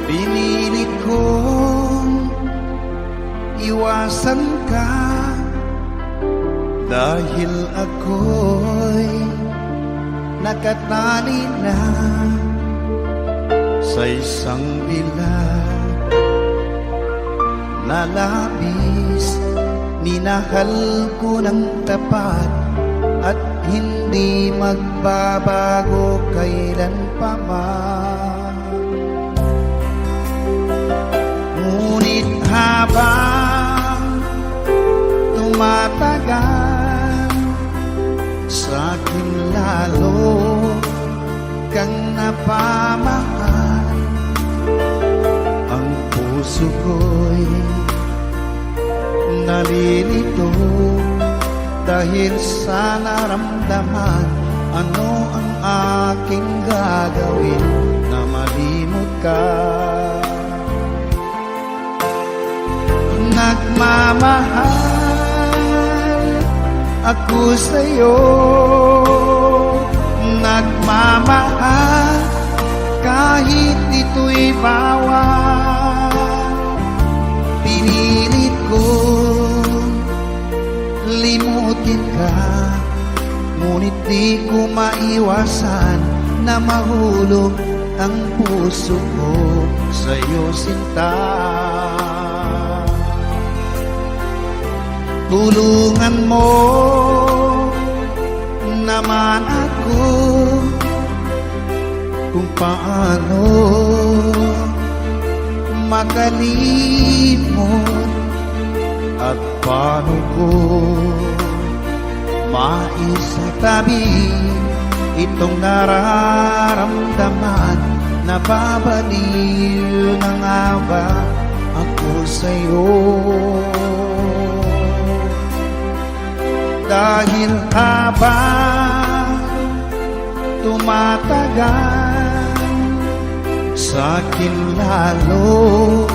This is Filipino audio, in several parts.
Pinilit kong iwasan ka dahil ako'y nakatali na sa isang dilag na labis. Minahal ko ng tapat at hindi magbabago kailan pa man. Ngunit habang tumatagal, sa'kin lalo kang napamahal. Ang puso ko'y nalilito dahil sa naramdaman. Ano ang aking gagawin na malimot ka? Nagmamahal ako sa'yo, nagmamahal kahit ito'y bawal. Pinilit kong limutin ka, ngunit di ko maiwasan na mahulog ang puso ko sa'yo, sinta. Tulungan mo naman ako kung paano makalimot at paano ko maisatabi itong nararamdaman. Nababaliw na nga ba ako sa'yo? Dahil habang tumatagal, sa'kin lalo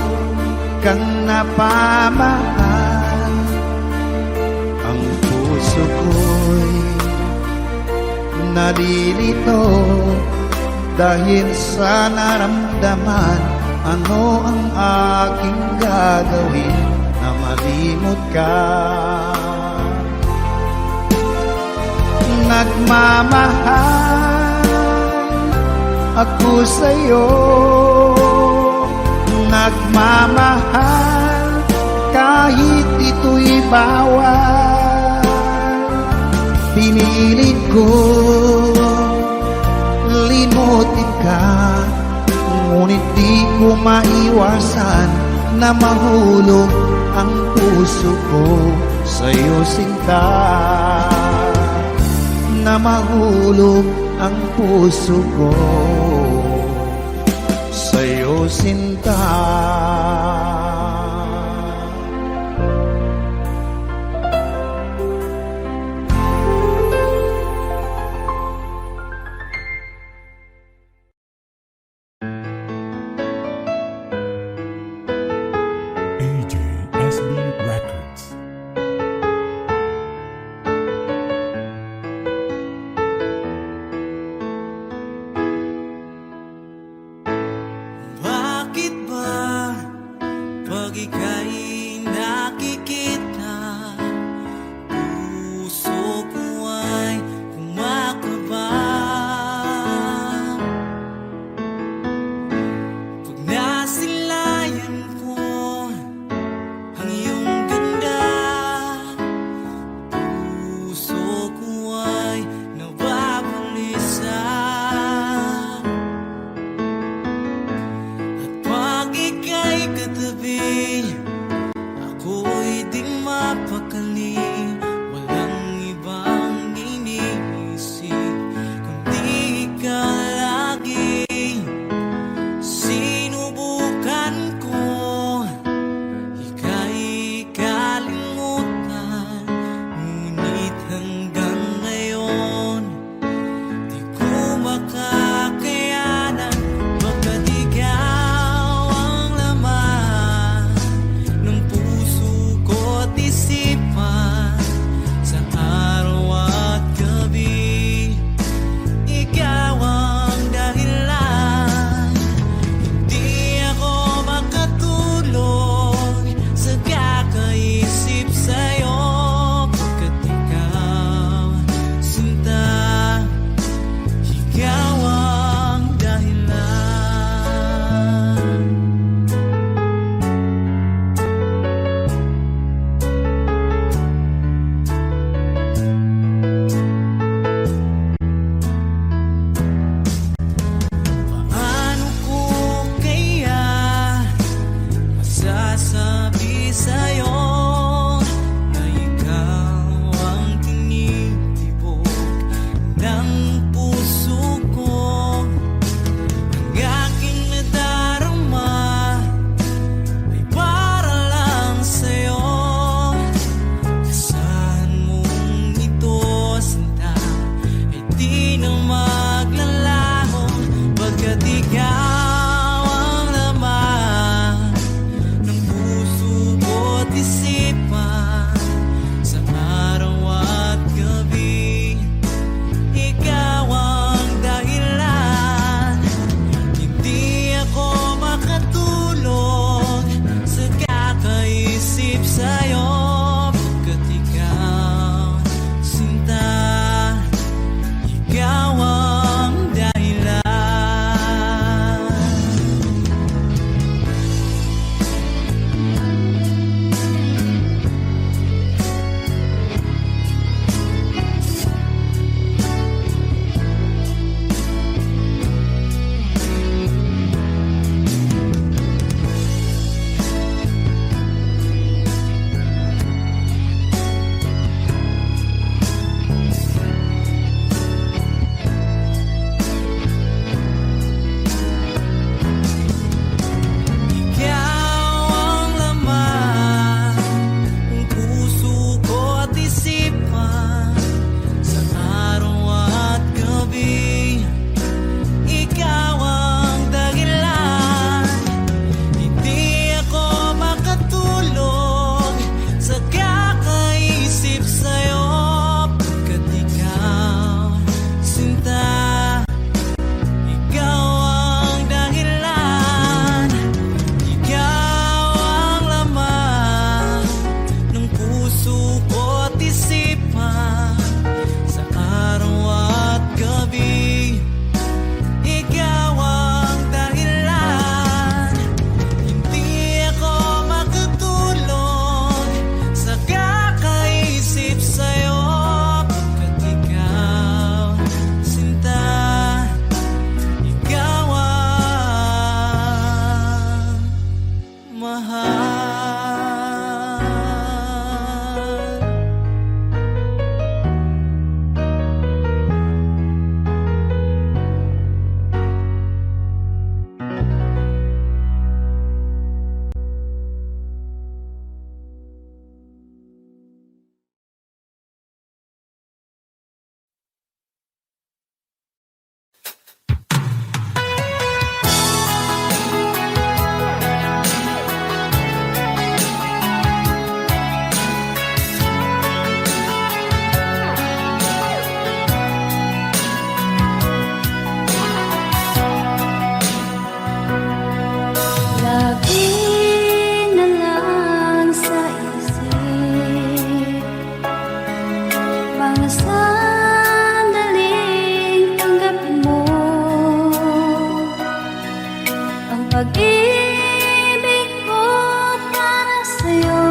kang napamahal. Ang puso ko'y nalilito dahil sa naramdaman. Ano ang aking gagawin na malimot ka? Nagmamahal ako sa'yo, nagmamahal kahit ito'y bawal. Pinilit ko limutin ka, ngunit di ko maiwasan na mahulog ang puso ko sa'yo, sinta. Na mahulog ang puso ko sa'yo, sinta. AJSB Records. Bakit ba ikaw ang laman ng puso ko't isipan. Sa araw at gabi, ikaw ang dahilan. Hindi ako makatulog sa kakaisip sa'yo. Pagkat ikaw, sinta, ikaw ang dahilan. Ikaw ang laman ng puso ko't isipan. Sa araw at gabi, ikaw ang dahilan. Hindi ako makatulog sa kakaisip sa'yo. Pagkat ikaw, sinta, ikaw ang dahilan. Ikaw ang laman ng puso ko't isipan. Sa araw at gabi, ikaw ang dahilan. Hindi ako makatulog sa kakaisip sa'yo. Pagkat ikaw, sinta, ikaw ang mahal. Lagi na lang sa isip mga sandaling tanggapin mo ang pag-ibig ko para sa'yo.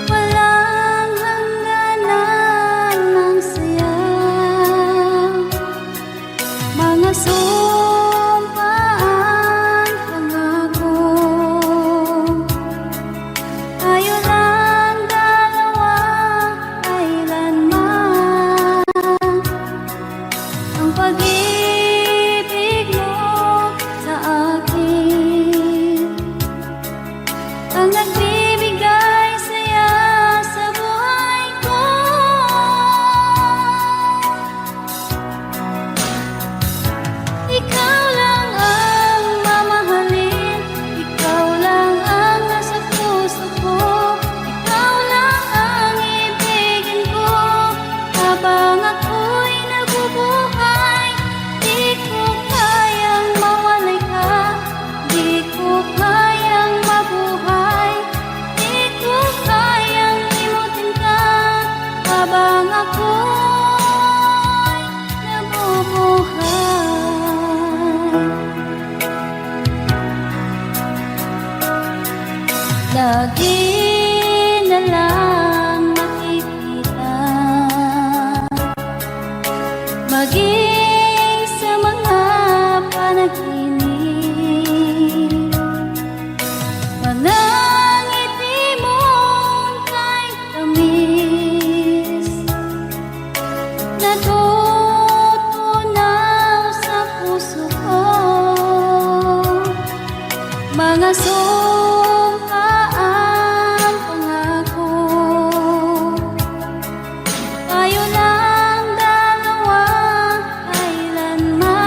Walang hangganan ng saya, mga sumpaan, pangako. Tayo lang dalawa, kailanman. Ang pag-ibig mo sa akin ang nagbibigay saya sa buhay ko. Ikaw lang ang mamahalin, ikaw lang ang nasa puso ko, ikaw lang ang ibigin ko. Habang ako'y nabubuhay, di ko kayang mawalay ka, di ko kayang mabuhay, di ko kayang limutin ka. Habang ako'y nabubuhay, lagi na lang makikita, maging sa mga panaginip. Mga ngiti mo'y kay tamis, natutunaw sa puso ko. Mga sumpaan, pangako. Tayo lang dalawa, kailanman.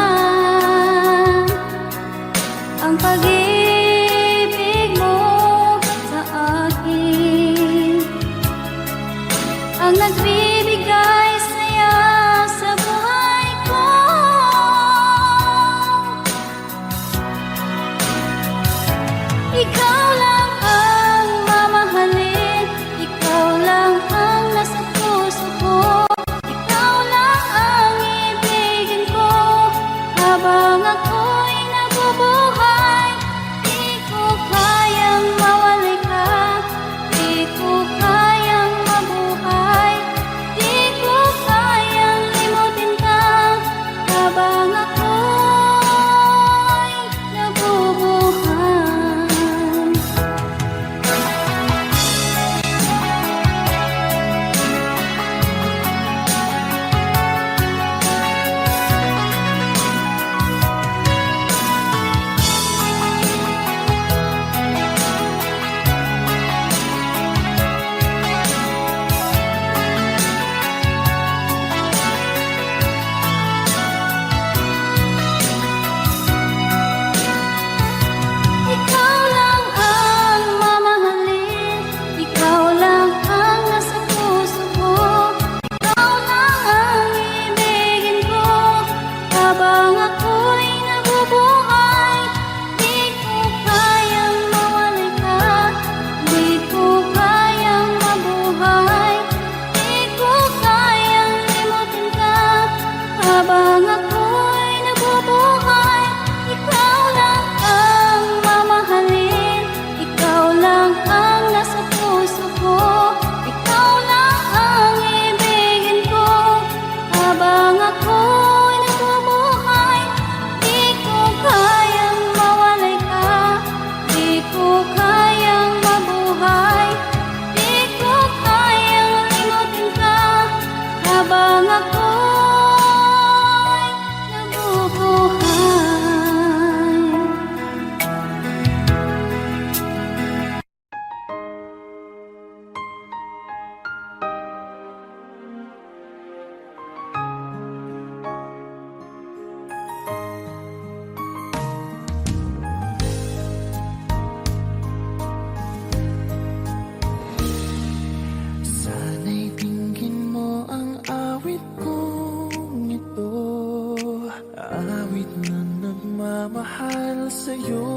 awit na nagmamahal sa'yo,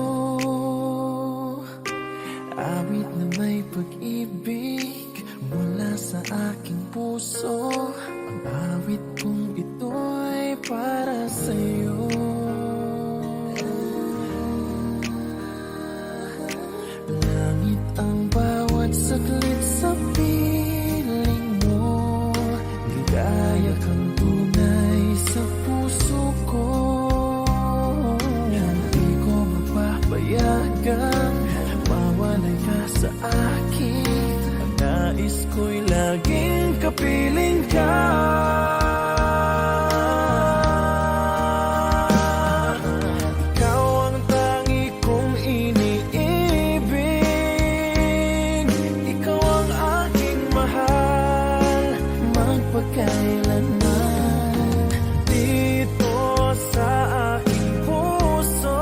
awit na may pag-ibig mula sa aking puso. Ang awit kong ito'y para sa'yo. Langit ang bawat saglit sa piling mo, ligaya kang tunay sa puso ko. Hindi ko mapapayagan mawalay ka sa akin. Ang nais ko'y laging kapiling ka. Ikaw ang tangi kong iniibig, ikaw ang aking mahal magpakailanman. Dito sa aking puso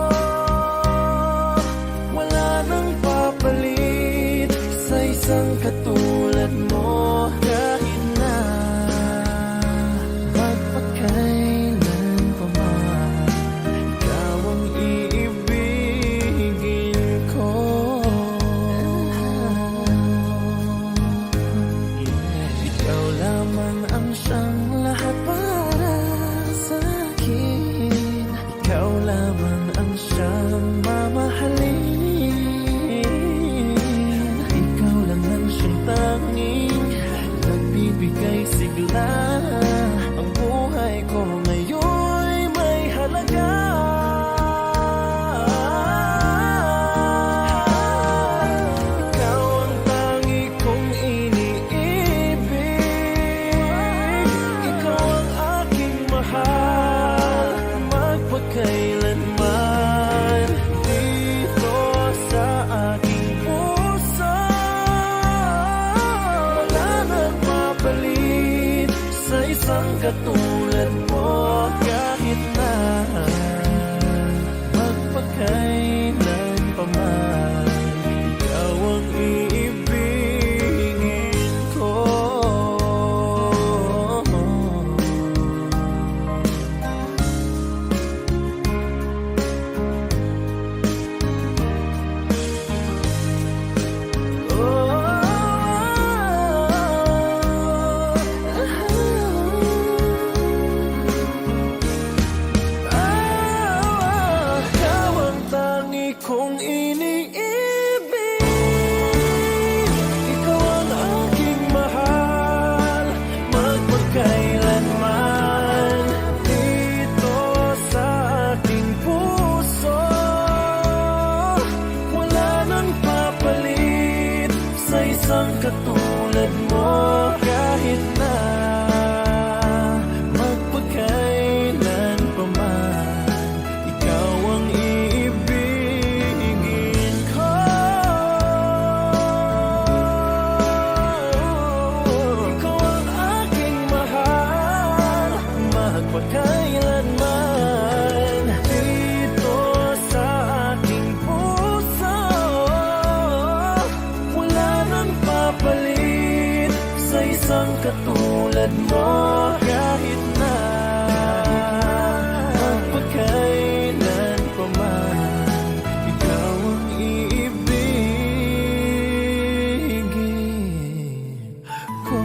wala nang papalit sa isang katulad mo. Kahit na magpakailan pa man, ikaw ang iibigin ko. Ikaw lamang ang siyang lahat para sa akin. Ikaw lamang ang siyang mamahalin. Ikaw lang ang siyang tanging nagbibigay sigla. Ang buhay ko ngayon'y may halaga. Ikaw ang tangi kong iniibig, ikaw ang aking mahal magpakailanman. Dito sa aking puso wala nang mapalit sa isang katulad mo. Kahit na magpakailan pa man, ikaw ang iibigin ko. Ikaw ang tangi kong iniibig, ikaw ang aking mahal magpakailanman. Dito sa aking puso wala nang papalit sa isang katulad mo. Kahit na magpakailan pa man, ikaw ang iibigin ko. Ikaw ang aking mahal magpakailanman. Dito sa aking puso wala nang papalit sa isang katulad mo. Kahit na magpakailan pa man, ikaw ang iibigin ko.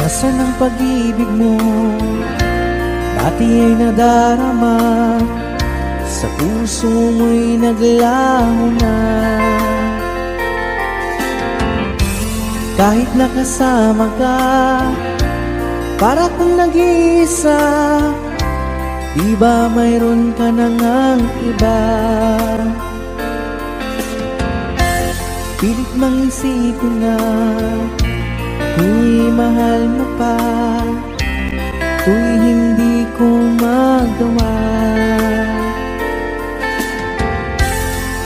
Nasaan ang pag-ibig mo? Dati ay nadarama, sa puso mo'y naglaho na. Kahit nakasama ka, para kung nag-iisa, Di ba mayroon ka na ngang iba? Pilit mang isipin na ako'y mahal mo pa, ako'y hindi ko magawa.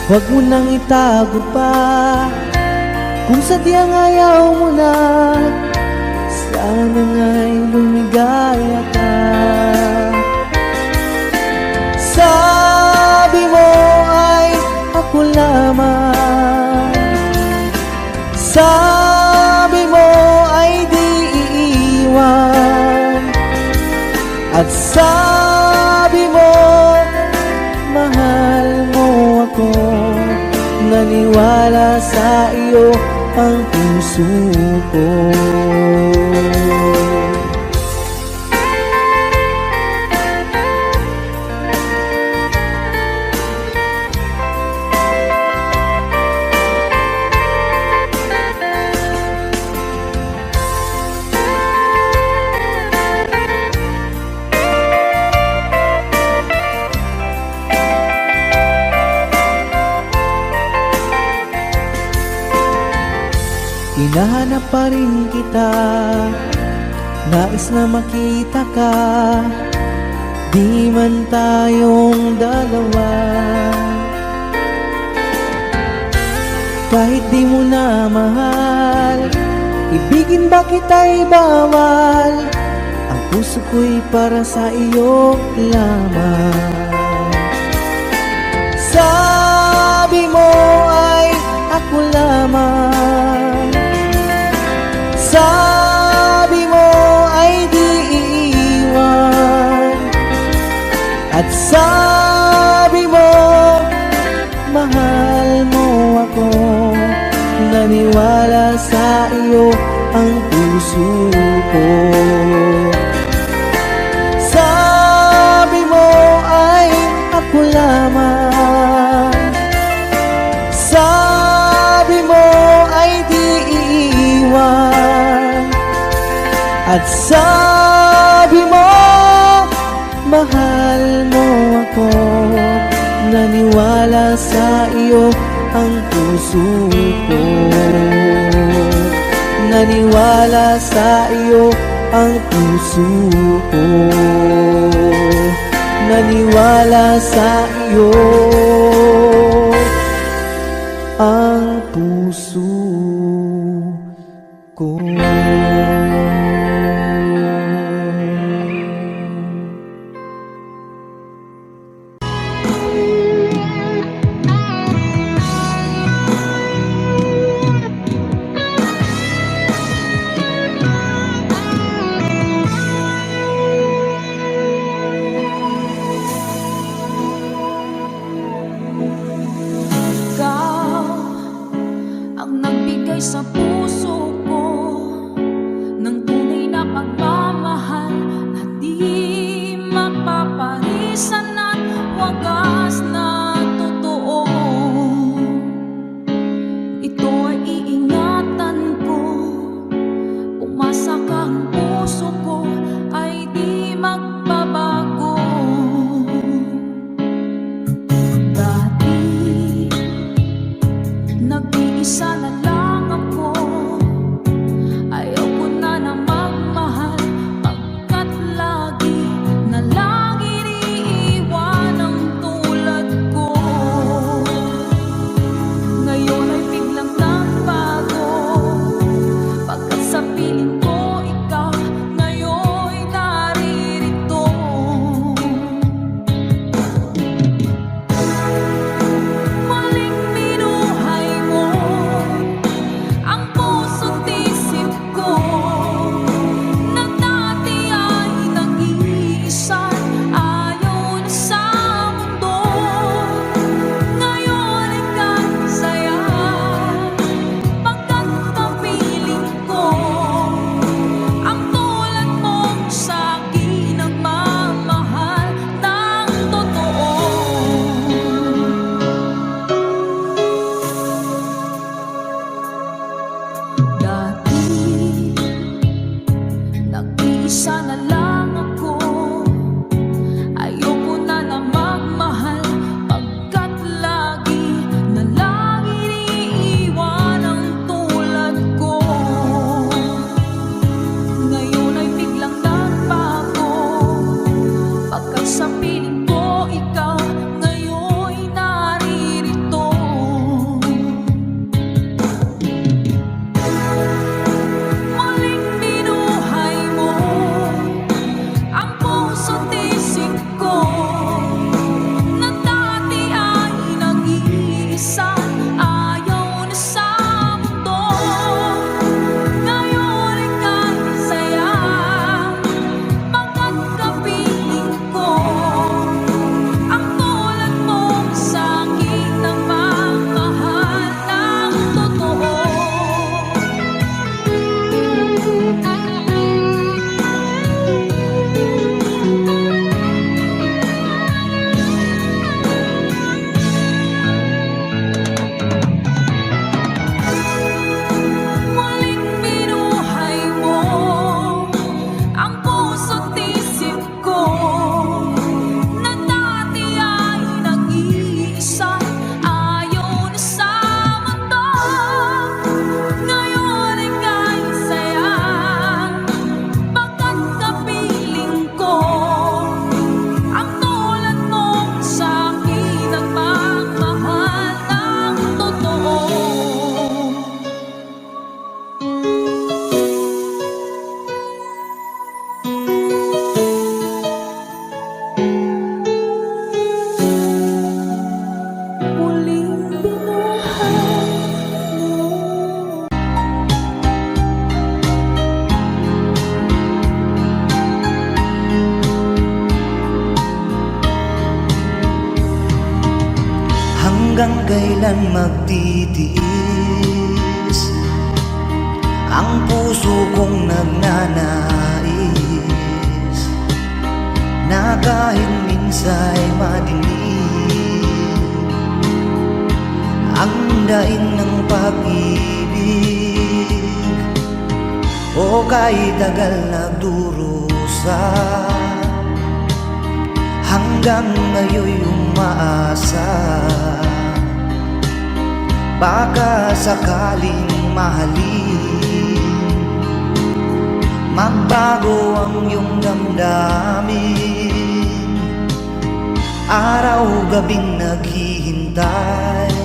Huwag mo nang itago pa, kung sadyang ayaw mo na, sana nga'y lumigaya ka. Sabi mo ay ako lamang, sabi mo ay di iiwan, at sabi mo mahal mo ako. Naniwala sa iyo ang puso ko. Hinahanap pa rin kita, nais na makita ka, di man tayong dalawa. Kahit di mo na mahal, ibigin ba kita'y bawal, ang puso ko'y para sa iyo lamang. Sabi mo ay ako lamang, sabi mo ay di iiwan, at sabi mo mahal mo ako. Naniwala sa iyo ang puso ko. Sabi mo ay ako lamang, sabi mo ay di iiwan, at sabi mo mahal mo ako. Naniwala sa iyo ang puso ko. Naniwala sa iyo ang puso ko. Naniwala sa iyo ang puso ko. Ikaw ang nagbigay sa puso ko ng tunay na pagmamahal na di mapaparisan at wagas na totoo. Ito ay iingatan ko, umasa kang puso ko ay di magbabago. Dati nag-iisa na lang ako, Hanggang kailan magtitiis ang puso kong nagnanais na kahit minsa'y madilim ang daing ng pag-ibig o kahit tagal nagdurusa hanggang ngayon'y umaasa baka sakaling mahalin magbago ang iyong damdamin araw-gabing naghihintay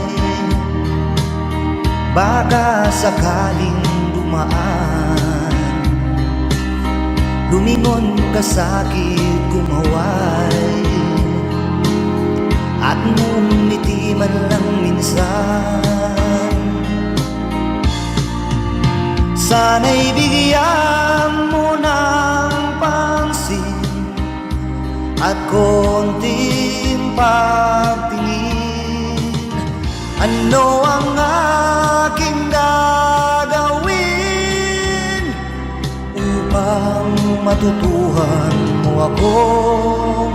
baka sakaling dumaan lumingon ka sa'kin kumaway at ngumiti man lang minsan sana'y bigyan mo ng pansin at konting pagtingin ano ang aking gagawin upang matutuhan mo akong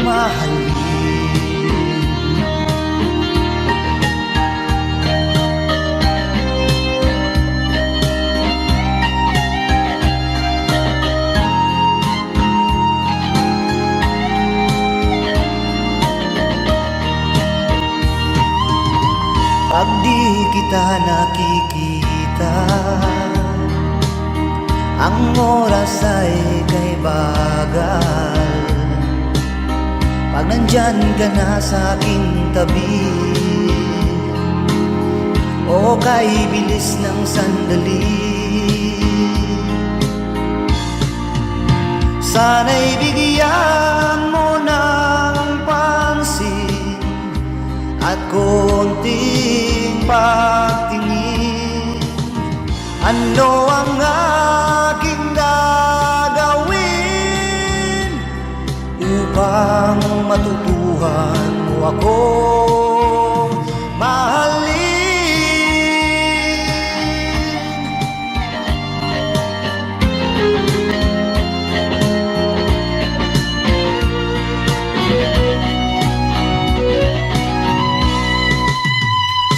mahalin. Pag di kita nakikita ang oras ay kay bagal pag nandyan ka na sa aking tabi o kay bilis ng sandali sana'y bigyan mo ng pansin at konting pagtingin ano ang aking gagawin upang matutuhan mo akong mahalin.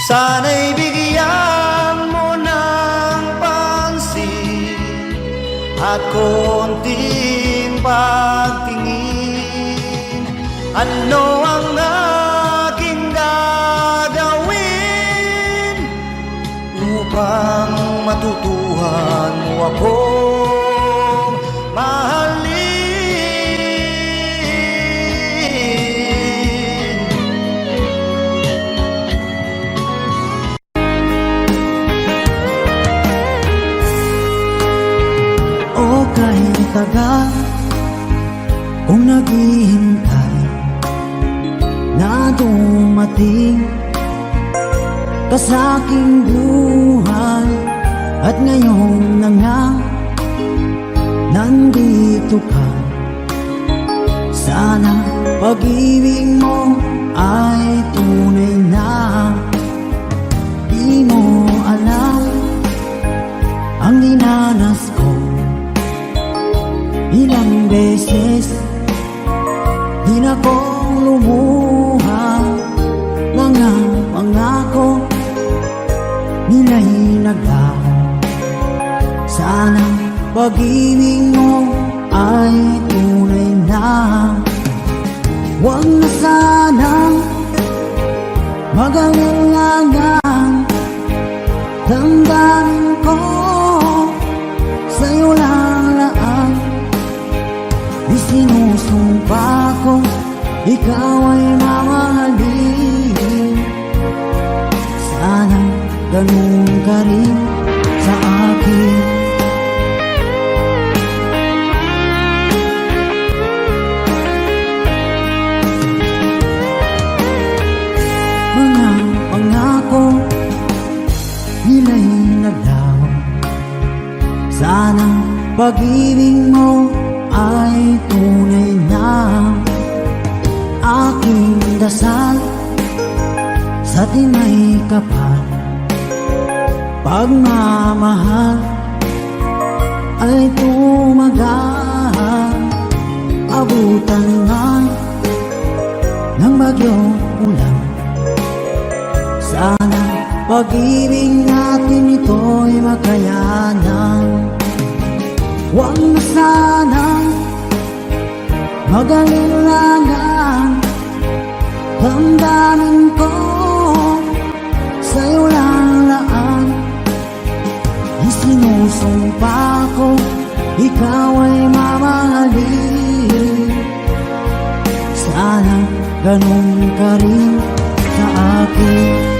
Sana'y bigyan mo ng pansin at konting pagtingin ano ang aking gagawin upang matutuhan mo akong mahalin. Kahit tagal kung naghihintay na dumating ka sa aking buhay at ngayon na nga nandito ka sana pag-ibig mo ay tunay na di mo alam ang dinanas ko ilang beses di na ko lumuha mga pangako nila'y naglaho sana pag-ibig mo ay tunay na huwag na sanang mag-alinlangan damdamin ko sa'yo lang laan Isinusumpa ko, ikaw ay mamahalin sana ganun ka rin sa akin mga pangako nila'y naglaho sana pag-ibig mo ay tunay na aking dasal sa tinay kapal. Pagmamahal ay tumagal, abutan nga ng bagyong ulan. Sana pag-ibig natin ito'y makayanan. Huwag na sanang mag-alilangan. Damdamin ko sa'yo lang laan. Isinusumpa ko, ikaw ay mamahalin. Sana ganun ka rin sa akin.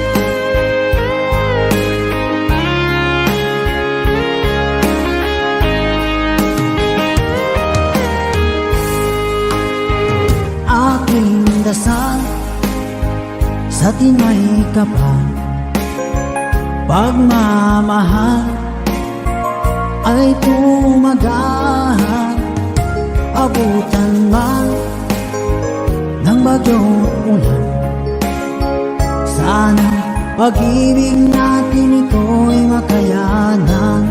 Aking dasal sa tinay kapal, pagmamahal ay tumagal, abutan man ng bagyong ulan. Sana pag-ibig natin ito'y makayanan.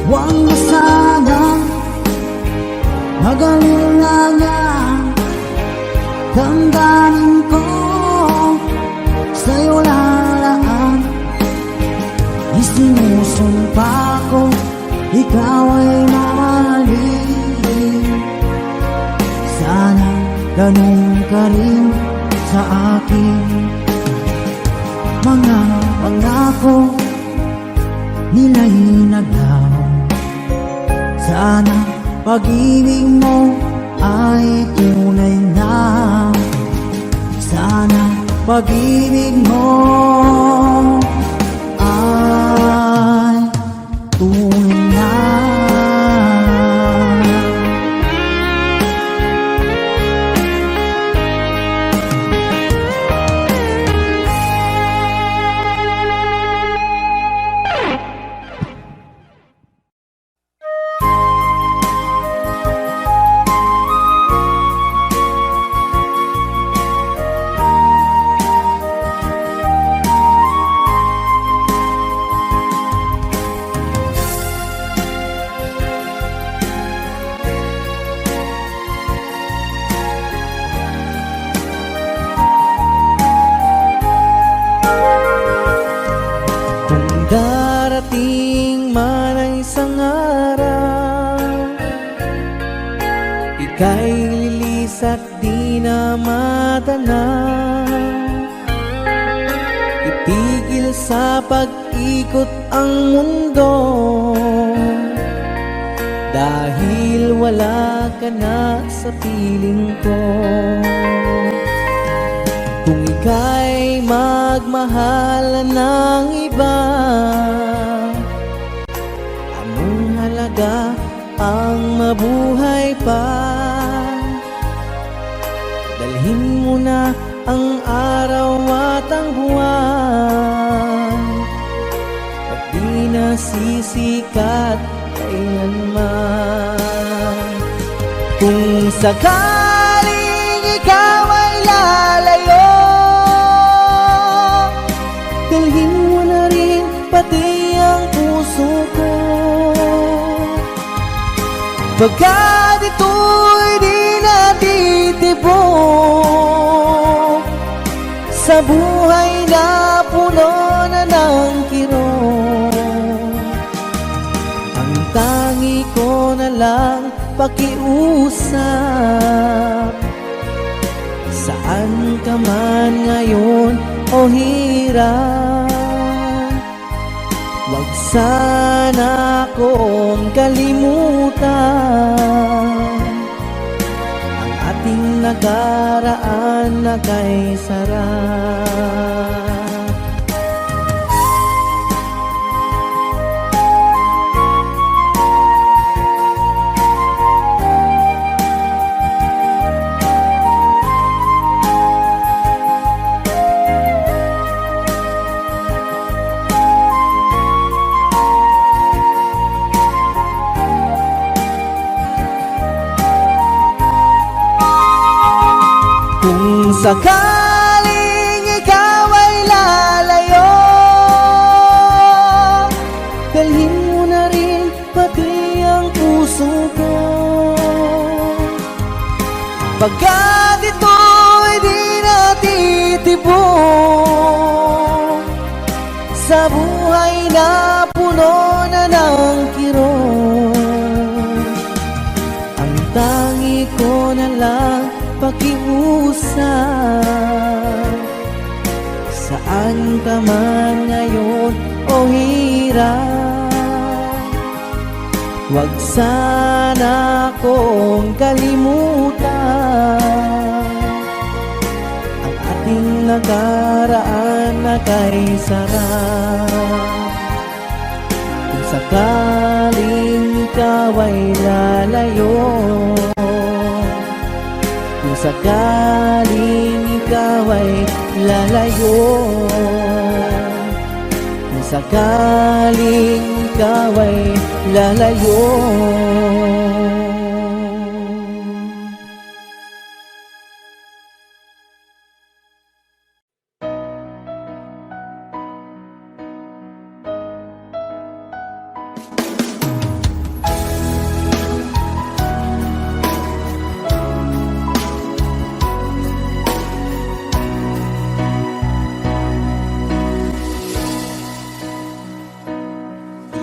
Huwag na sanang mag-alilangan. Damdamin ko sa'yo lalaan. Isinusumpa ko, ikaw ay mamahalin. Sana ganun ka rin sa akin. Mga pangako nila'y naglaho. Sana pag-ibig mo ay tunay na. Sana pag-ibig mo ay tunay na. Darating man ang isang araw, ika'y lilis at di na matanaw. Ipigil sa pag-ikot ang mundo, dahil wala ka na sa piling ko. Kung ika'y magmahal ng iba, anong halaga ang mabuhay pa? Dalhin mo na ang araw at ang buwan, at di na sisikat kailanman. Kung sakaling ikaw ay lalayo, dalhin mo na rin pati ang puso ko. Pagkat ito'y di natitibok sa buhay na puno na ng kirot. Ang tangi ko na lang pakiusap, saan ka man ngayon o hirap. Huwag sana akong kalimutan ang ating nakaraan na kay sarap. Kung sakaling ikaw Pagkat ito'y di natitibok sa buhay na puno na ng kirot. Ang tangi ko na lang pakiusap, saan ka man ngayon o hirap, huwag sana akong kalimutan ang ating nakaraan na kay sarap. Kung sakaling ikaw ay lalayo, kung sakaling ikaw ay lalayo, kung sakaling ikaw ay lalayo.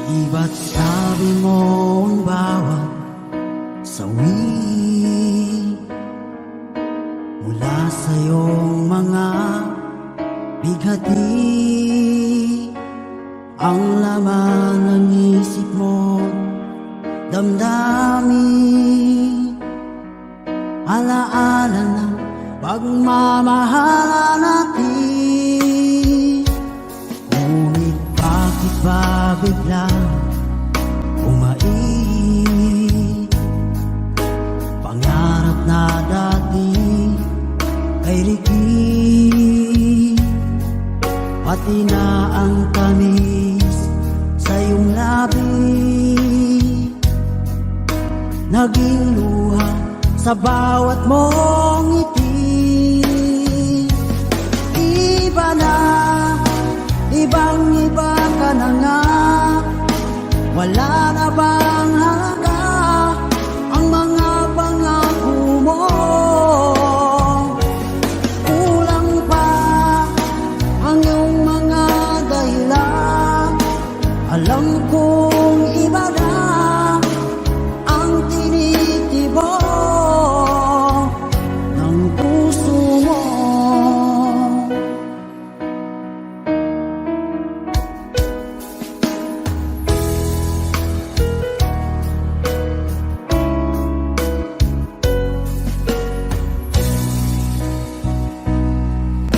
Di ba't sabi mo ang bawat sawi mula sa iyong mga bighati ang laman ng isip mo, damdamin, alaala ng pagmamahala natin. Ngunit bakit ba biglang umait? Pangarap na dati ay ligid, pati na ang tamis sa iyong labi, naging luha sa bawat mong ngiti. Iba na, ibang-iba ka na nga, wala na bang halaga ang mga pangako mo? Kulang pa ang iyong mga dahilan, alam kong iba na ang tinitibok ng puso mo.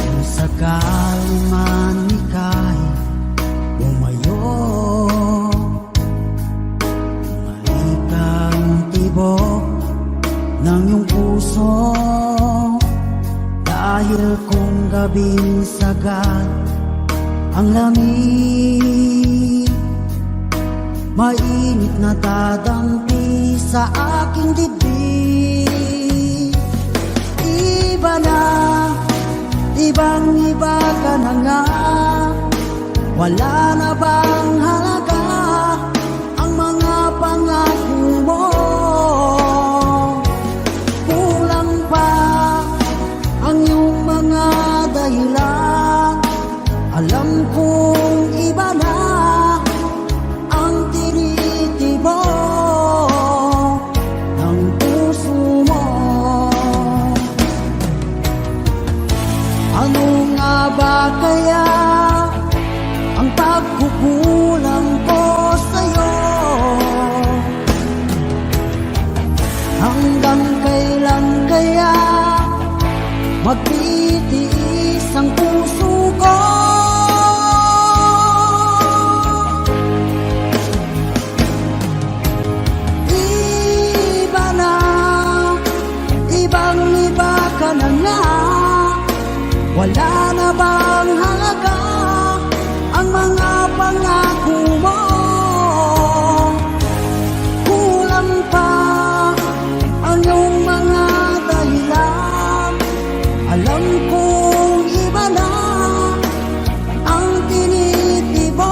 Kung sakaling man ika'y umayo, malikang tibok ng iyong puso, dahil kung gabing sagad ang lamig, mainit na dadampi sa aking dibdib. Iba na, ibang-iba ka na nga, wala na bang halaga ang mga pangako mo? Kulang pa ang iyong mga dahilan, alam kong iba na ang tinitibok ng puso mo. Ano nga ba kaya ang pagkukulang ko sa'yo? Hanggang kailan kaya magtitiis ang puso ko? Iba na, ibang-iba ka na nga, wala na bang halaga ang mga pangako mo? Kulang pa ang iyong mga dahilan, alam kong iba na ang tinitibok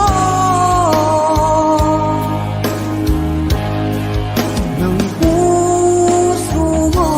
ng puso mo.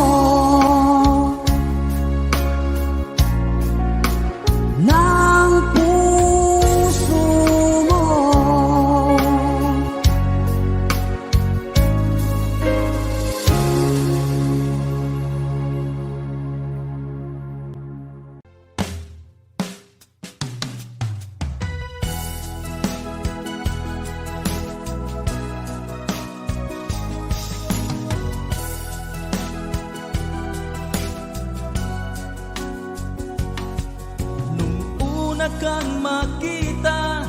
una kang makita.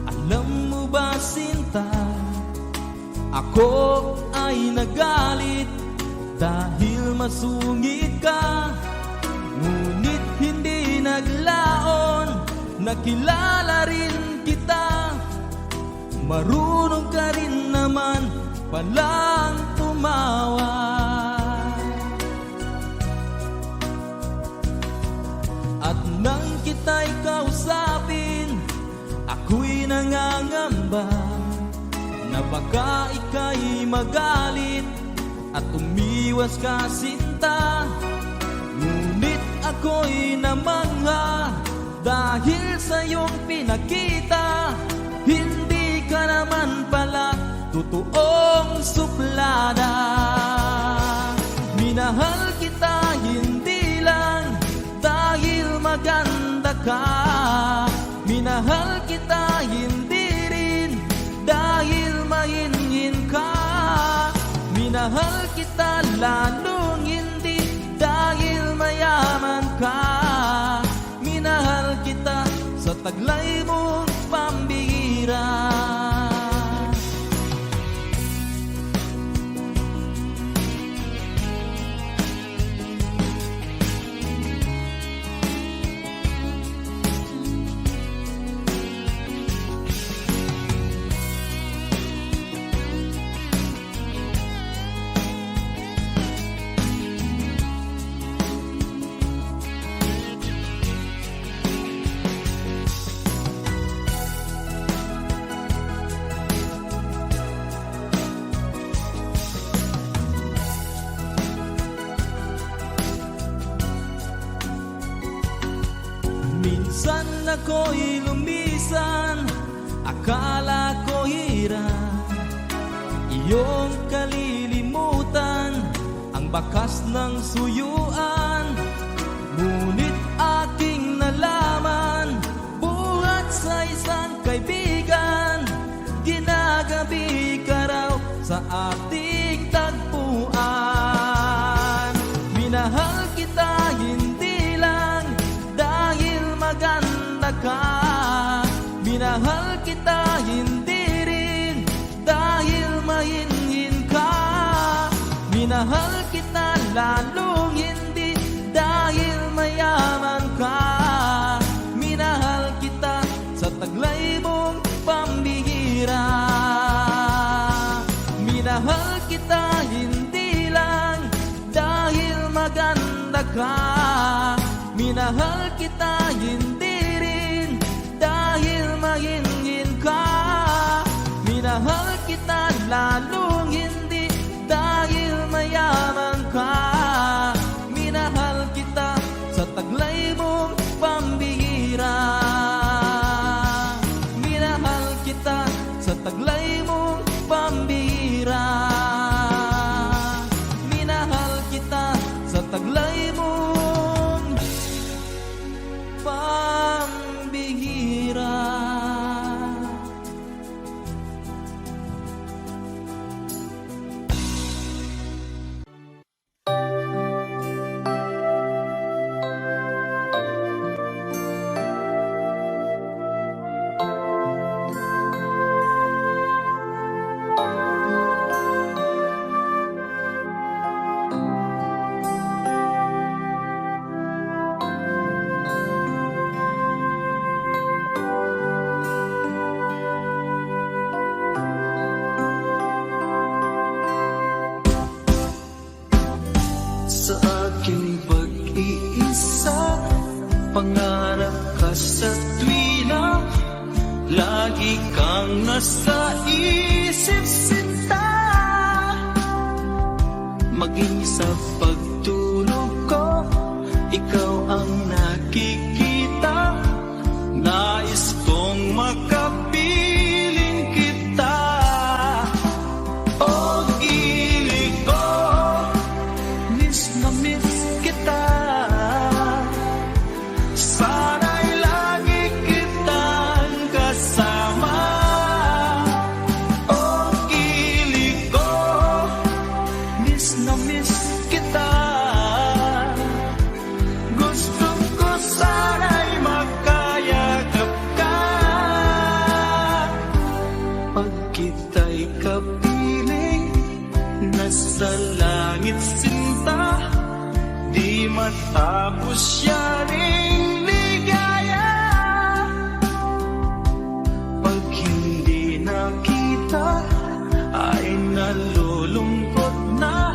Alam mo ba, sinta, ako ay nagalit dahil masungit ka. Ngunit hindi naglaon, nakilala rin kita. Marunong ka rin naman palang tumawa. At nang kita'y kausapin, ako'y nangangamba na baka ika'y magalit at umiwas ka, sinta. Ngunit ako'y namangha dahil sa iyong pinakita. Hindi ka naman pala totoong suplada. Minahal kita hindi lang dahil maganda ka. Minahal kita hindi rin dahil mahinhin ka. Minahal kita lalong hindi dahil mayaman ka. Minahal kita sa taglay mong pambihira. Minsan ako'y lumisan, akala ko hirap iyong kalilimutan ang bakas ng suyuan. Ngunit aking nalaman, buhat sa isang kaibigan, ginagabi ka raw sa ating tagpuan. Minahal kita hindi lang dahil maganda ka. Minahal kita hindi rin dahil mahinhin ka. Minahal kita lalong hindi dahil mayaman ka. Minahal kita sa taglay mong pambihira. Minahal kita hindi lang dahil maganda ka. Minahal kita hindi rin dahil mahinhin ka. Minahal kita lalong hindi dahil mayaman ka. Minahal kita sa taglay mong pambihira. Minahal kita sa taglay mong pambihira. Minahal kita sa taglay mong pambihira. Sa aking pag-iisa, pangarap ka sa tuwina, lagi kang nasa isip, sinta. Maging sa pagtulog ko, ikaw ang nakikita. Nais kong makapiling kita. Oh, gilig ko, miss na miss kita. Sana'y lagi kitang kasama. Oh, gilig ko, miss na miss kita. Gusto ko sana'y makaya tapos siya ring ligaya. Pag hindi nakita ay nalulungkot na,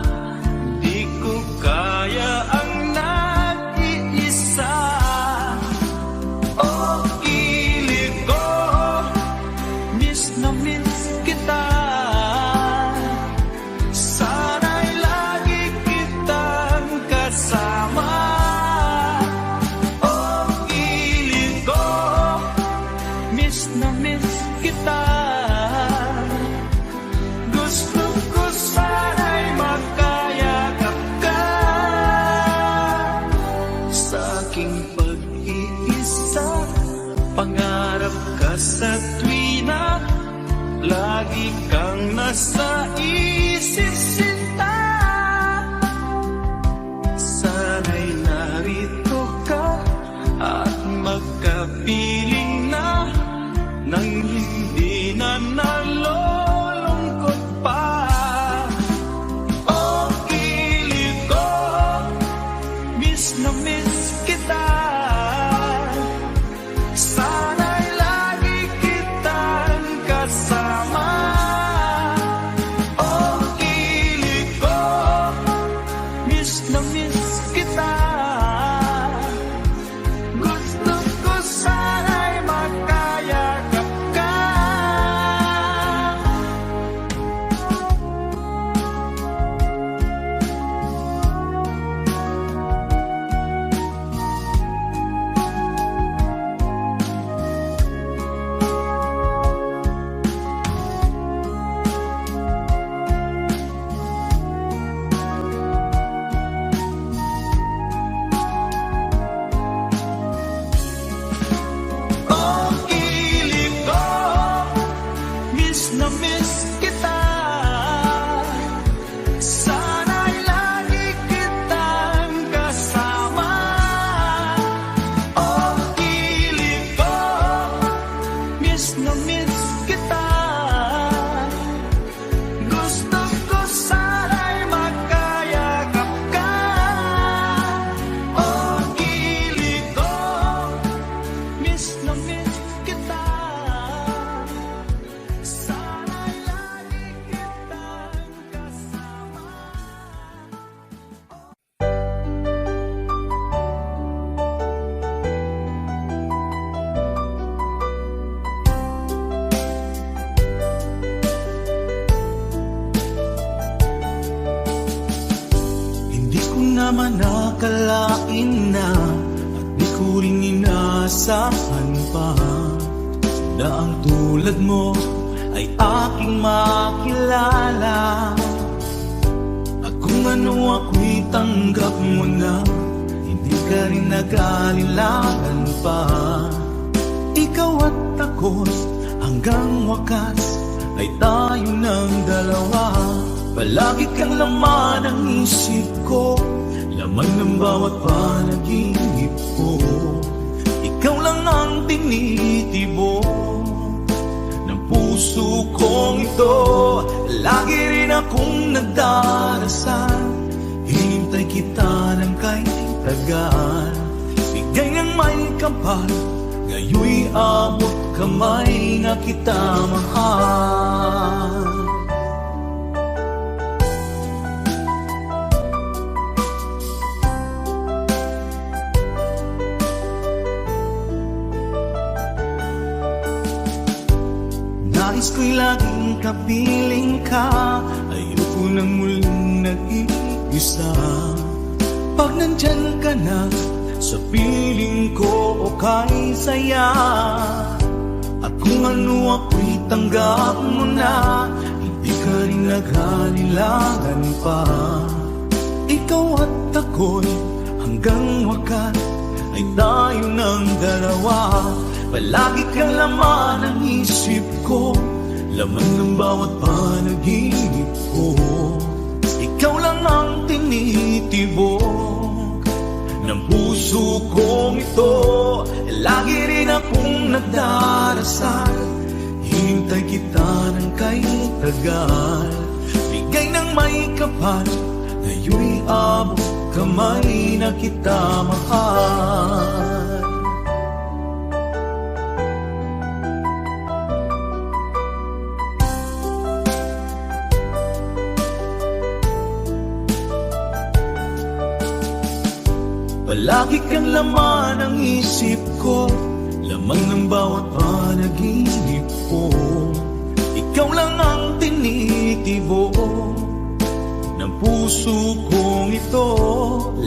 di ko kaya ang nag-iisa. Oh, ilig ko, miss na miss kita. Sana'y lagi kitang kasama. Oh, ilig ko, miss na miss kita. Gusto ko sana'y makayakap ka. Sa aking pag-iisa, pangarap ka sa tuwina, lagi kang nasa isip sinta. Sana'y narito ka at magkapiling na, nang hindi na nalulungkot pa. Oh, ilig ko, miss na miss kita. Sana'y lagi kitang kasama. Oh, ilig ko, miss na miss kita. Gusto ko sana'y makayakap ka. Oh, ilig ko, miss na miss kita. Sana'y lagi kitang kasama. Oh, ilig ko, miss na miss kita. Gusto ko sana'y makayakap ka. Oh, ilig ko, miss na miss kita. Sana'y lagi kitang kasama. Hindi ko naman nakalain na, at di ko rin inaasahan pa, na ang tulad mo ay aking makilala. At kung ano ako'y tanggap mo na, hindi ka rin nag-alinlangan pa. Ikaw at ako hanggang wakas ay tayo ng dalawa. Palagi kang laman ng isip ko, laman ng bawat panaginip ko. Ikaw lang ang tinitibok ng puso kong ito. Lagi rin akong nagdarasal, hinintay kita ng kahit tagal. Bigay ng may kapal, ngayon'y abot kamay na kita mahal. Nais ko'y laging kapiling ka, ayoko nang muling nag-iisa. Pag nandyan ka na, sa piling ko okay saya. At kung ano ako'y tanggap mo na, hindi ka rin nag-alinlangan pa. Ikaw at ako'y hanggang wakas ay tayo ng dalawa. Palagi kang laman ng isip ko, laman ng bawat panaginip ko. Ikaw lang ang tinitibok ng puso kong ito. Lagi rin akong nagdarasal, hinintay kita ng kahit tagal. Bigay ng may kapal, ngayon'y abot kamay na kita mahal. Palagi kang laman ng isip ko, lamang ng bawat panaginip ko. Ikaw lang ang tinitibo ng puso kong ito.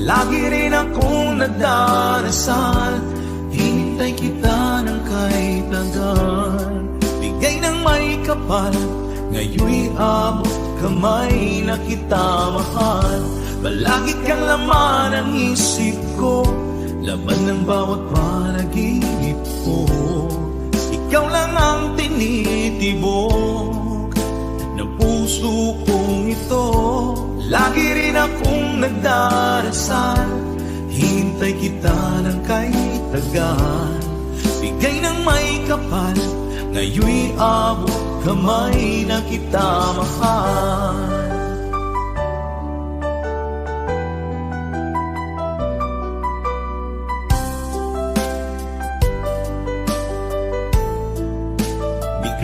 Lagi rin akong nagdarasal, hinintay kita ng kay tagal. Bigay ng may kapal, ngayon'y abot kamay na kita mahal. Palagi kang laman ng isip ko, laman ng bawat panaginip ko. Ikaw lang ang tinitibok ng puso kong ito. Lagi rin akong nagdarasal, hintay kita ng kay tagal. Bigay ng may kapal, ngayon'y abot kamay na kita mahal.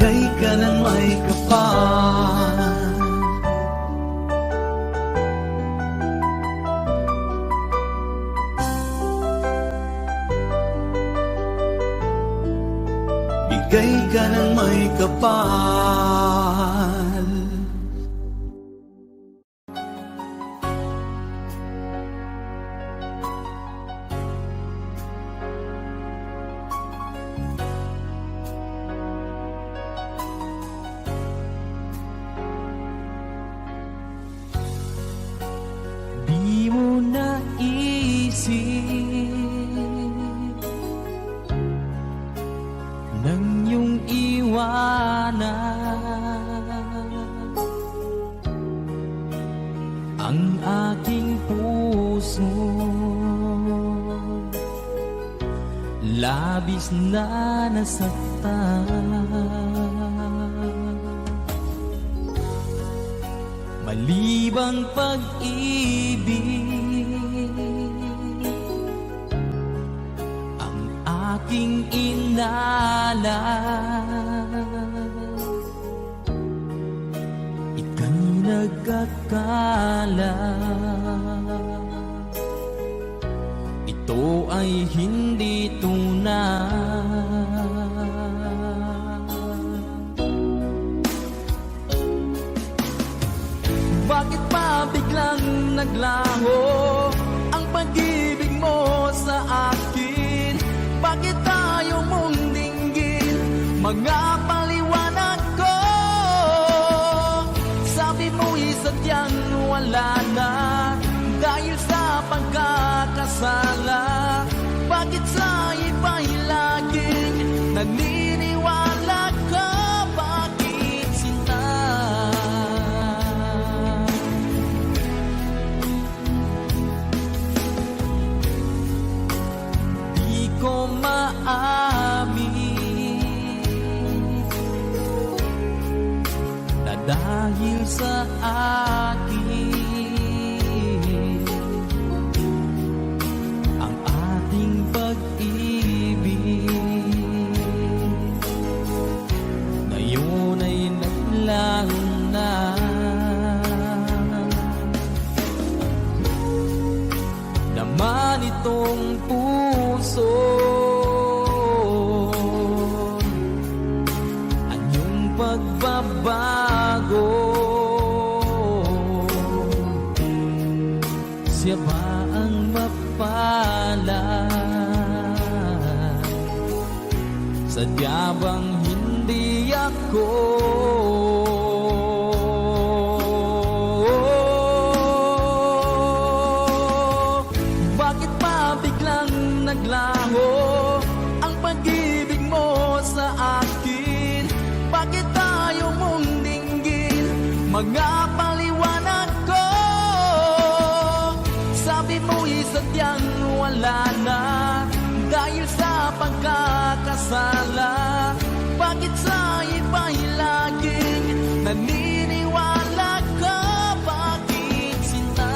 Bigay ka ng may kapal, bigay ka ng may kapal. Di mo naisip nang iyong iwanan ang aking puso, labis na nasaktan. Malibang pag-ibig ang aking inalan. Ika'y nagkakala, ito ay hindi tunay. Bakit pa biglang naglaho ang pag-ibig mo sa akin? Bakit tayo mong dinggin mga paliwanag ko? Sabi mo'y sadyang wala na dahil sa pagkakasala. Bakit sa iba'y laging naniniwala ka? Bakit sinta? Di ko maamin na dahil sa akin ang ating pag-ibig ngayon ay naglaho na. Naman itong puso anyong pagbabago, siya ba ang mapalad? Sadya bang hindi ako? Bakit pa biglang naglaho ang pag-ibig mo sa akin? Bakit tayo mong dinggin mga paliwanag ko? Sabi mo'y sadyang wala na dahil sa pagkakasala. Bakit sa iba'y laging naniniwala ka? Bakit sinta?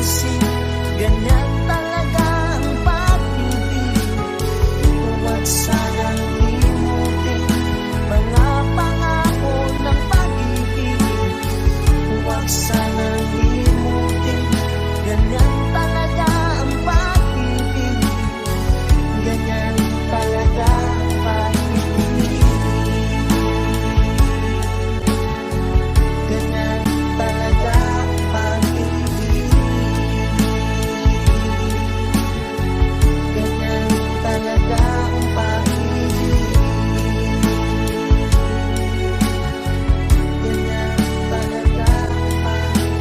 isip, ganyan talaga ang pag-ibig. Huwag sanang limutin mga pangako ng pag-ibig. Huwag sanang limutin, ganyan talaga ang pag-ibig. Ganyan talaga ang pag-ibig. Ganyan talaga ang pag-ibig. Ganyan talaga ang pag-ibig. Ganyan talaga ang pag-ibig.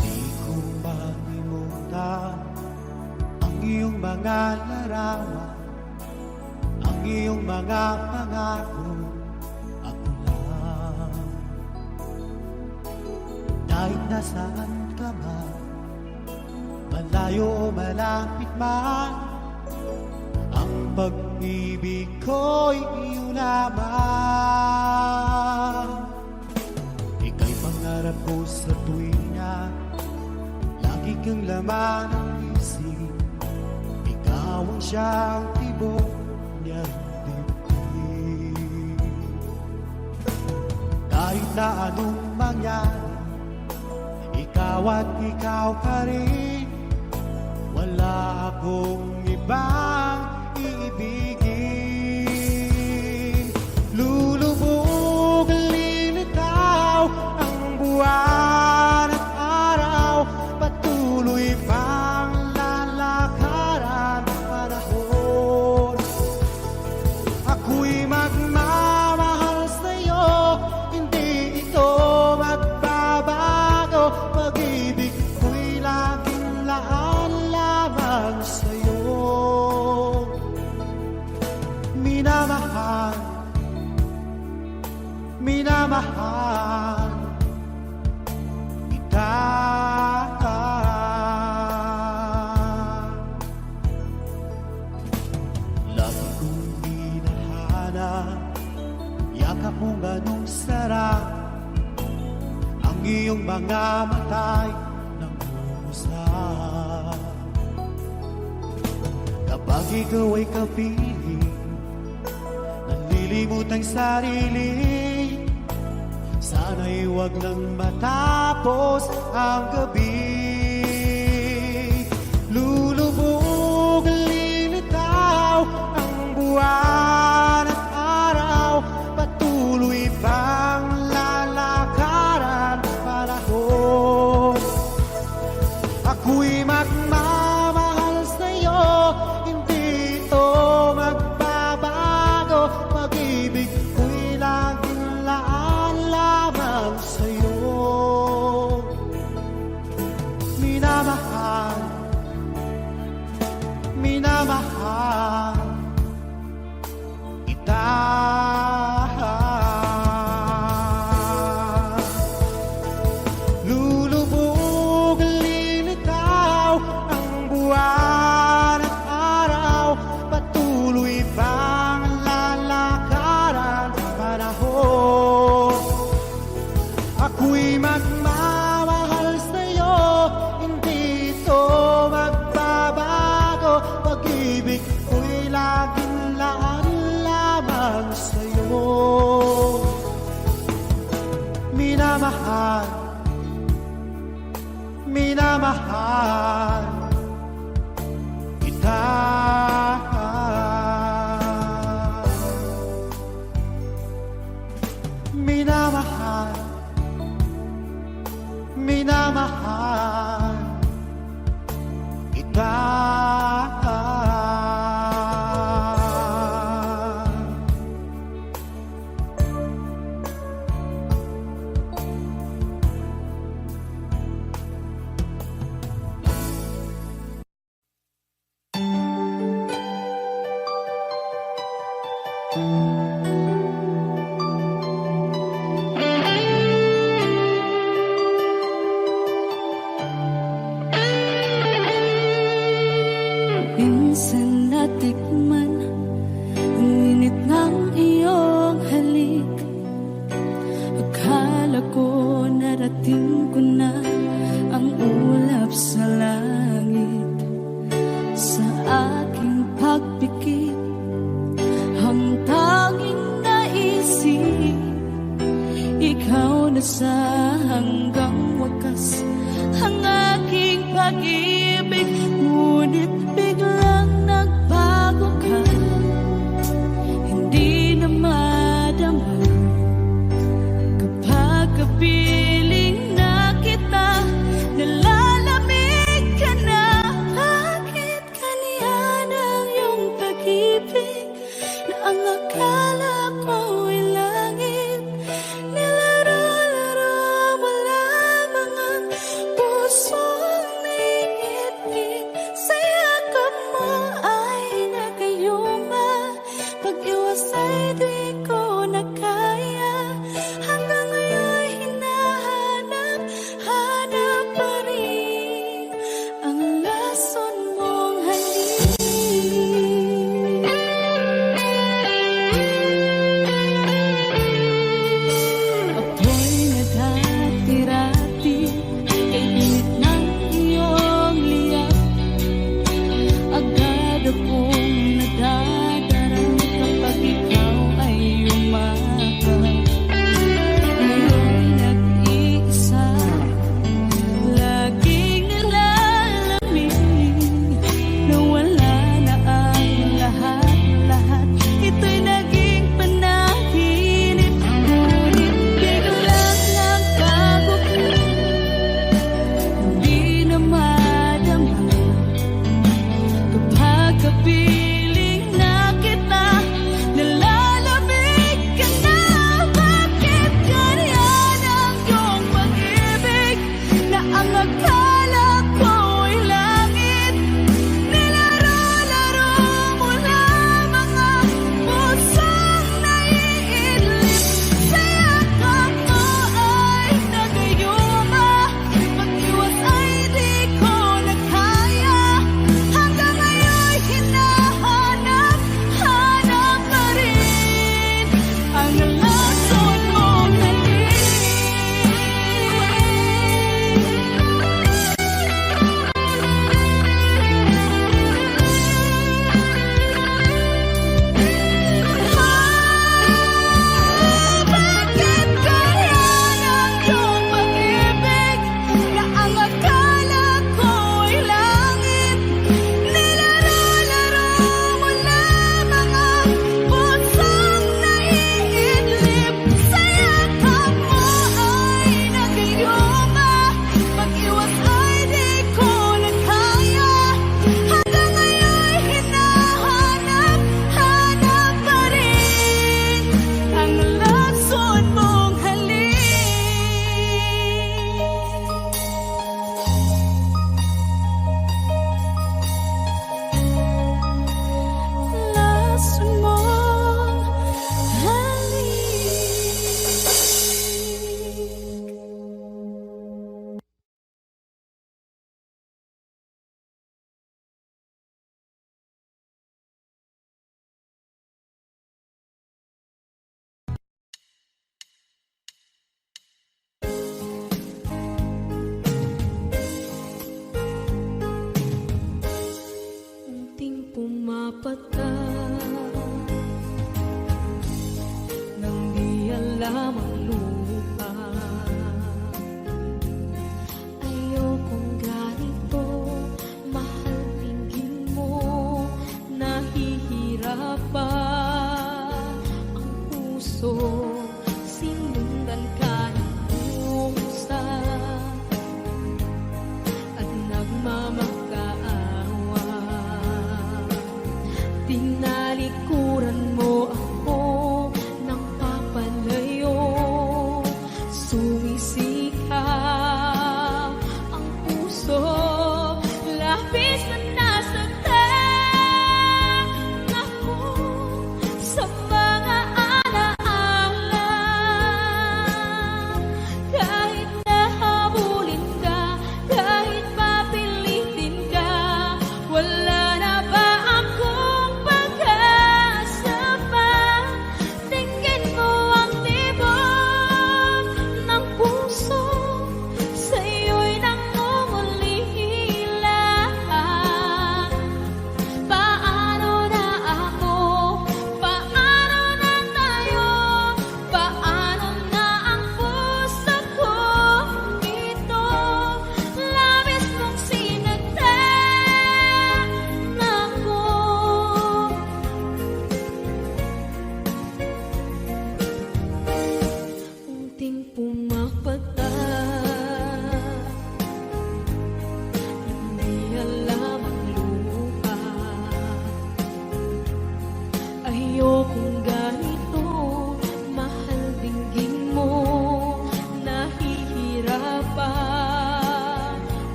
Di ko makalimutan ang iyong mga larawan, ang iyong mga pangako. Ako lang, kahit nasaan ka man, malayo o malapit man, ang pag-ibig ko'y iyo lamang. Ika'y pangarap ko sa tuwing na lagi kang laman ng isip. Ikaw ang siyang tibok niyang dibdib. Kahit na anong mangyari, ikaw at ikaw pa rin. Wala akong ibang iibigin. Lulubog ang lilitaw ang buwan at araw, patuloy pang lalakaran ang panahon. Ako'y magmamahal sa'yo, hindi ito magbabago. Pag-ibig ko'y laging laan lamang sa'yo. Minamahal, minamahal kita. Lagi kong minahana, yakap mo ganong sarap, ang iyong mga mata'y nangungusap. Kapag ikaw ay kapiling, nalilimot ang sarili, sana'y huwag nang matapos ang gabi. Lulubog ang lilitaw ang buwan at araw, patuloy pang lalakaran ang panahon. Ako'y magmamahal sa'yo, hindi ito magbabago. Pag-ibig ko'y laging laan lamang sa'yo. Minamahal, minamahal kita. Lulubog ang lilitaw ang buwan at araw, patuloy pang lalakaran ang panahon. Ako'y magmamahal sa'yo, hindi ito magbabago. Pag-ibig ko'y laging laan lamang sa'yo. Minamahal, minamahal kita. Minamahal, minamahal kita. minsan natikman ang init ng iyong halik. Akala ko narating ko na ang ulap sa langit. Sa aking pagpikit, ang tanging naisip, ikaw na sa hanggang wakas ang aking pag-ibig. Ngunit biglang nagbago ka, hindi na madama. Kapag kapiling na kita, nalalamig ka na. Bakit kaniyan ang iyong pag-ibig na ang akala ko'y langit? Nilaro-laro mo lamang ang pusong naingit.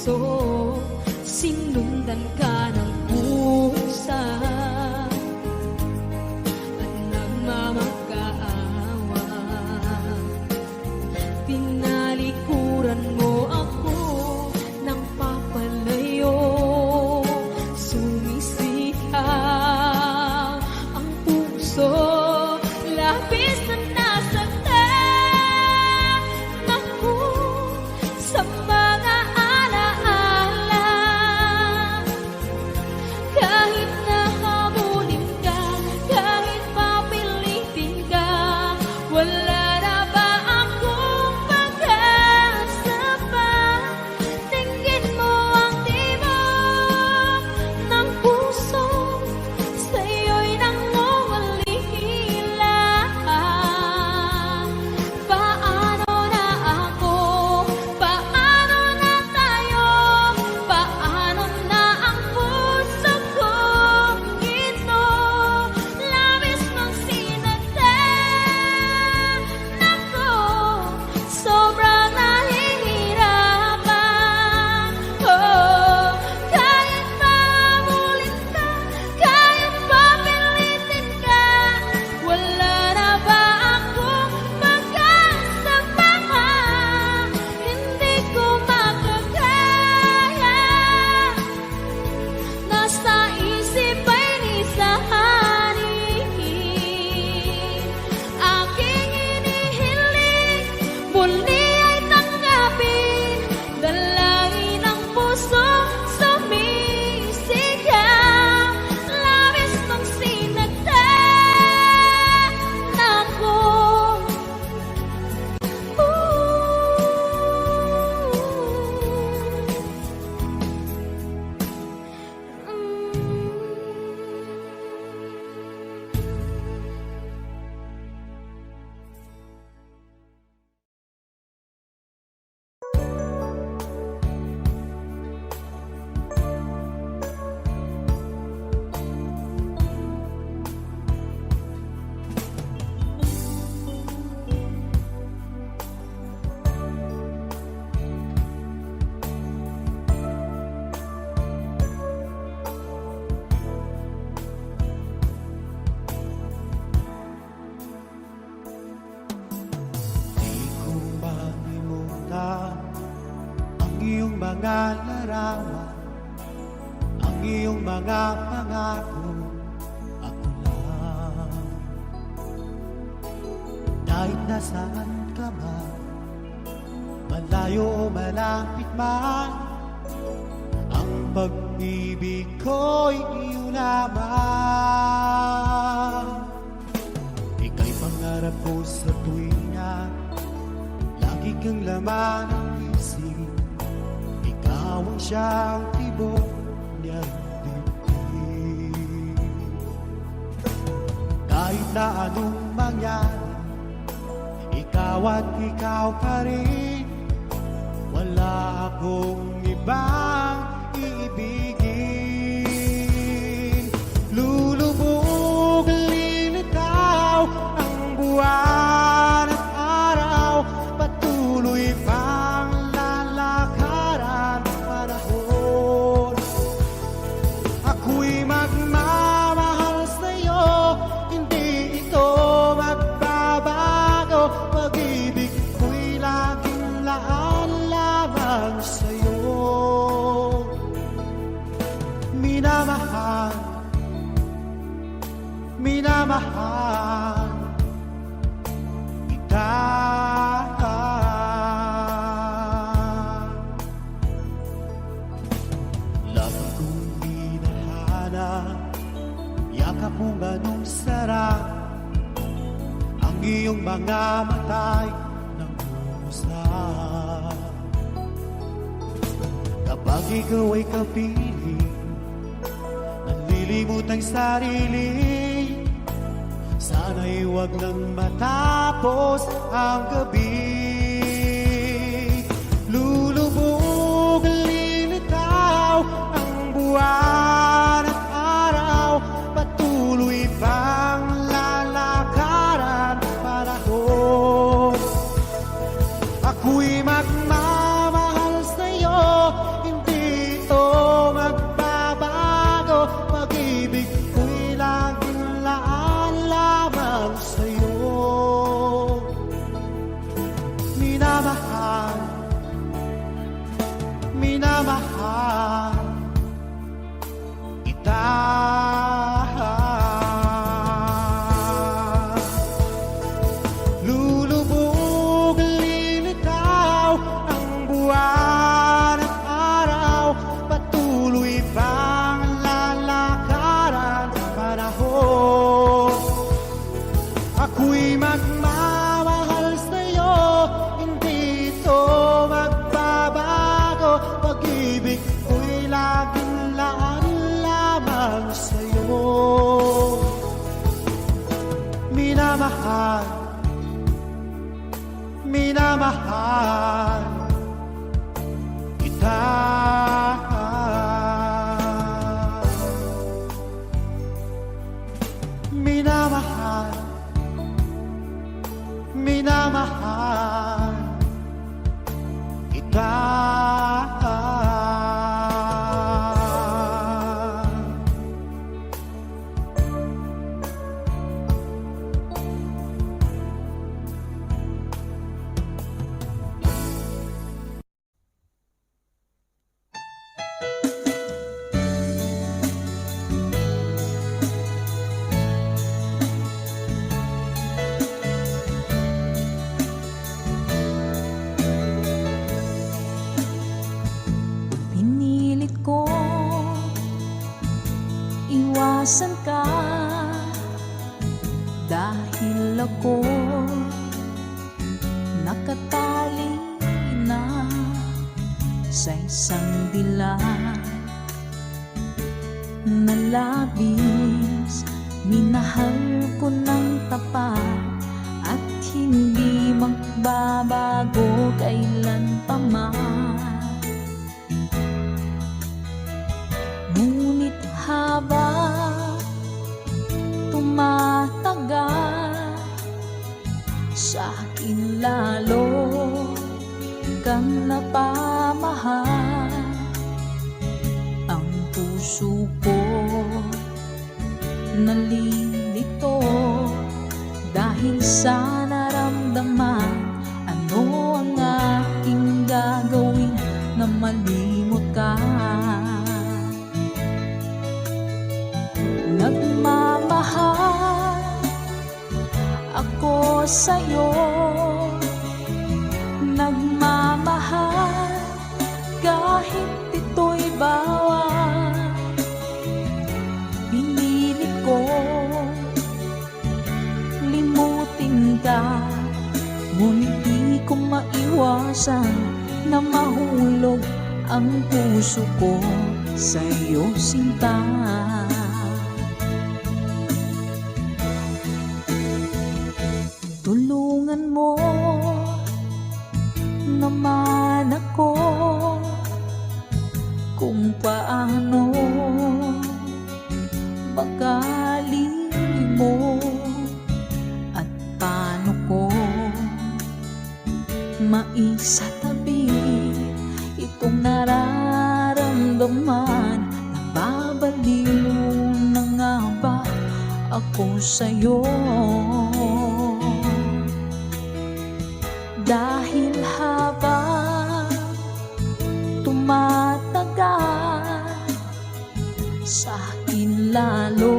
puso, sinundan ka ng pusa at nagmamakaawa. Tinalikuran mo ako ng papalayo, sumisigaw ang puso, labis na nasaktan ako sa mga alaala. Kahit nahabulin ka, kahit papilitin ka, wala na ba akong pag-asa pa? Tingin mo ang tibok ng puso, sa'yo'y nangungalihila. Paano na ako? Paano na tayo? Paano na ang puso kong ito? Labis mong sinaktan ako, sobrang nahihirapan. Oh, kahit mahabulin ka, kahit papilitin ka, wala na ba akong pag-asa pa? Hindi ko makakaya, nasa isip ay nisahanin. Aking inihiling, muli ay tanggapin, dalangin ng puso, sumisigaw. Labis mong sinaktan ako. Di ko malimutan ang iyong mga larawan, ang iyong mga pangako. Ako lang, kahit nasaan ka man, malayo o malapit man, ang pag-ibig ko'y iyo lamang. Ika'y pangarap ko sa tuwina, lagi kang laman ng isip. Ikaw ang siyang tibok niyang dibdib. Kahit na anong mangyari, ikaw at ikaw pa rin. Wala akong ibang iibigin. Lulubog, lilitaw ang buwan at araw, patuloy pang lalakaran ang panahon. Ako'y magmamahal sa'yo, hindi ito magbabago. Pag-ibig ko'y laging laan lamang sa'yo. Minamahal, minamahal kita. Lagi kong hinahanap, yakap mong anong sarap, ang iyong mga mata'y nangungusap. Kapag ikaw ay kapiling, nanlilimot ang sarili, sana'y huwag nang matapos ang gabi. Lulubog, lilitaw ang buwan at araw, patuloy pang lalakaran ang panahon. Ako'y magmamahal sa'yo, hindi minamahal kita. Lulubog, lilitaw ang buwan at araw, patuloy pang lalakaran panahon. Ako'y magmamahal sa'yo, hindi ito magbabago. Pag-ibig ko'y laging laan lamang sa'yo. Minamahal, minamahal kita. Minamahal, minamahal kita. Pinilit ko iwasan ka dahil ako nakatali na sa isang dilag na labis. Minahal ko ng tapat at hindi magbabago kailan pa man. Ngunit habang tumatagal, sa akin lalo kang napamahal. Ang puso ko nalilito dahil sa naramdaman. Ano ang aking gagawin na malimot ka? Nagmamahal ako sa'yo, nagmamahal kahit ito'y bawal. Pinilit ko limutin ka, ngunit di ko maiwasan na mahulog ang puso ko sa'yo, sinta. Tulungan mo naman ako kung paano makalimot at paano ko maisatabi itong nararamdaman. Nababaliw na nga ba ako sa'yo? Dahil habang tumatagal, sa akin lalo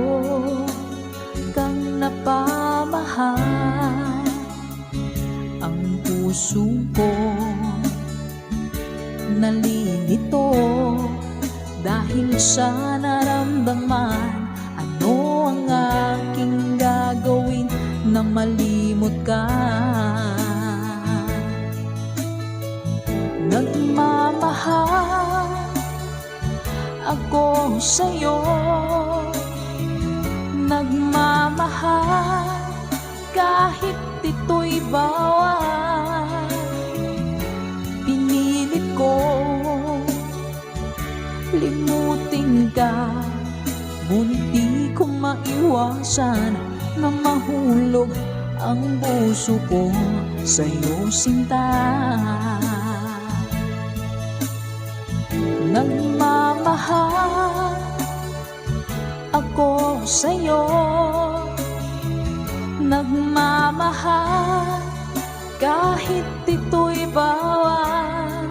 kang napamahal. Ang puso ko nalilito dahil sa naramdaman. Ano ang aking gagawin na malimot ka? Nagmamahal ako sa'yo, nagmamahal kahit ito'y bawal. Pinilit ko limutin ka, ngunit di ko maiwasan na mahulog ang puso ko sa'yo, sinta. Nagmamahal ako sa'yo, nagmamahal kahit ito'y bawal.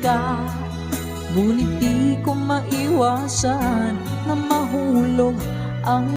ka, ngunit di ko maiwasan na mahulog ang